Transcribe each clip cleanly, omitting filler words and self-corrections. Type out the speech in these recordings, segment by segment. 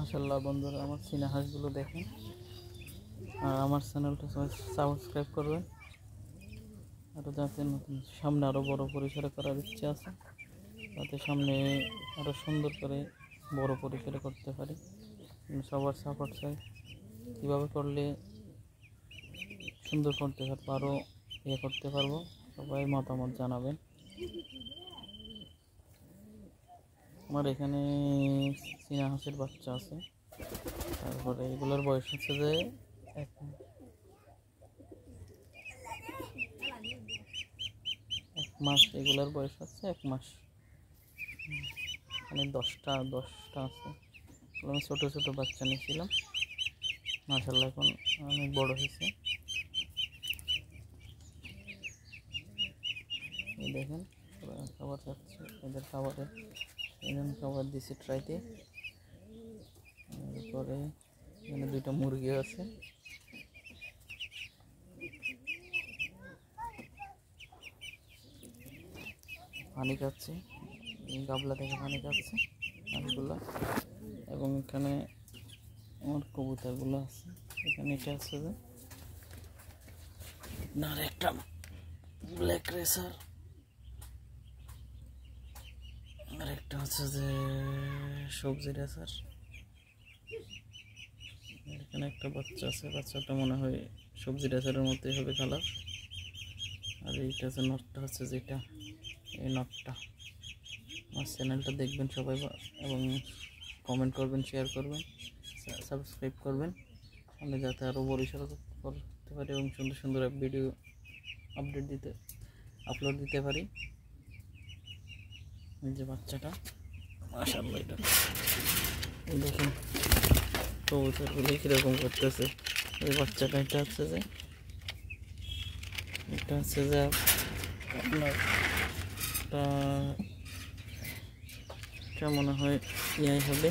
মাশাআল্লাহ বন্ধুরা, আমার চীনা হাঁসগুলো দেখেন আর আমার চ্যানেলটা সাবস্ক্রাইব করবেন। আরও যাতে নতুন সামনে আরও বড় পরিসরে করার ইচ্ছা আছে, যাতে সামনে আরও সুন্দর করে বড় পরিসরে করতে পারি। সবার সাপোর্ট চাই, কীভাবে করলে সুন্দর করতে পারবো, আরও করতে পারবো, সবাই মতামত জানাবেন। আমার এখানে চীনা হাঁসের বাচ্চা আছে, তারপরে এগুলোর বয়স হচ্ছে যে এক মাস। এগুলোর বয়স হচ্ছে 1 মাস। এখানে 10টা আছে। আমি ছোটো ছোটো বাচ্চা নিয়েছিলাম, মাশাআল্লাহ এখন অনেক বড় হয়েছে। এই দেখেন খাবার খাচ্ছে, এদের খাবারে খাবার দিছি ট্রাইতে। এরপরে এখানে 2টা মুরগি আছে, পানি খাচ্ছে, গাবলা থেকে পানি খাচ্ছে হাঁসগুলো। এবং এখানে আমার কবুতরগুলো আছে। এখানে এটা আছে যে আর একটা ব্ল্যাক রেসার, আর একটা হচ্ছে যে সবজি রেসার। এখানে একটা বাচ্চা আছে, বাচ্চাটা মনে হয় সবজি রেসারের মধ্যেই হবে কালার। আর এইটা যে নটটা হচ্ছে যেটা, এই নটটা। আমার চ্যানেলটা দেখবেন সবাই এবং কমেন্ট করবেন, শেয়ার করবেন, সাবস্ক্রাইব করবেন, আমি যাতে আরও পরিসরে করতে পারি এবং সুন্দর সুন্দর ভিডিও আপলোড দিতে পারি। এই যে বাচ্চাটা, মাশাআল্লাহ, এটা দেখুন কবুতরগুলো কীরকম করতেছে। এই বাচ্চাটা এটা হচ্ছে যে আপনার এটা মনে হয় ইয়াই হবে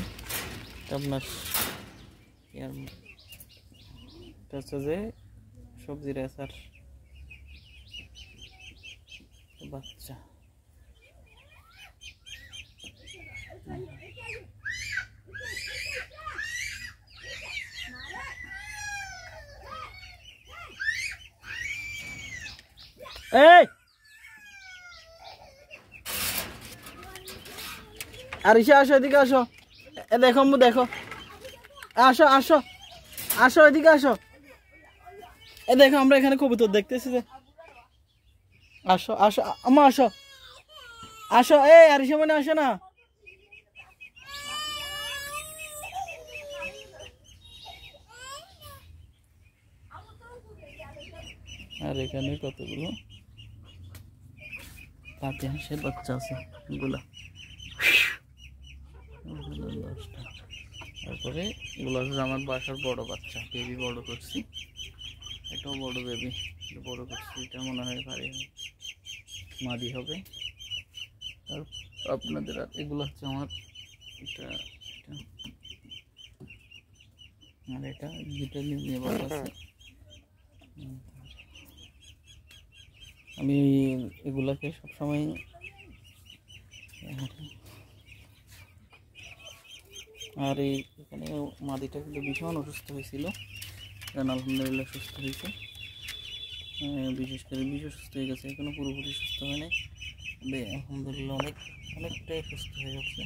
আপনার এটা হচ্ছে যে সবজি রেসার বাচ্চা। এই আরিশা আসো, এদিকে আসো, দেখো দেখো, আসো আসো আসো, এদিকে আসো। দেখো আমরা এখানে কবুতর দেখতেছি যে, আসো আসো আম্মা, আসো আসো। এই আরিশা মানে আসো না। আর এখানে কতগুলো পাতি হাঁসের বাচ্চা আছে, এগুলা 10টা। তারপরে এগুলো হচ্ছে আমার বাসার বড় বাচ্চা, বেবি বড় করছি। এটাও বড় বেবি বড় করছি, এটা মনে হয় ভারী মাদি হবে। আর আপনাদের এগুলো হচ্ছে আমার এটা আর এটা দুটো নিয়ে বড় আছে। আমি এগুলাকে সবসময় আর এখানে মাদিটা কিন্তু ভীষণ অসুস্থ হয়েছিল, আলহামদুলিল্লাহ সুস্থ হয়েছে। বিশেষ করে সুস্থ হয়ে গেছে, এখনো পুরোপুরি সুস্থ হয় নাই, আলহামদুলিল্লাহ অনেকটাই সুস্থ হয়ে গেছে।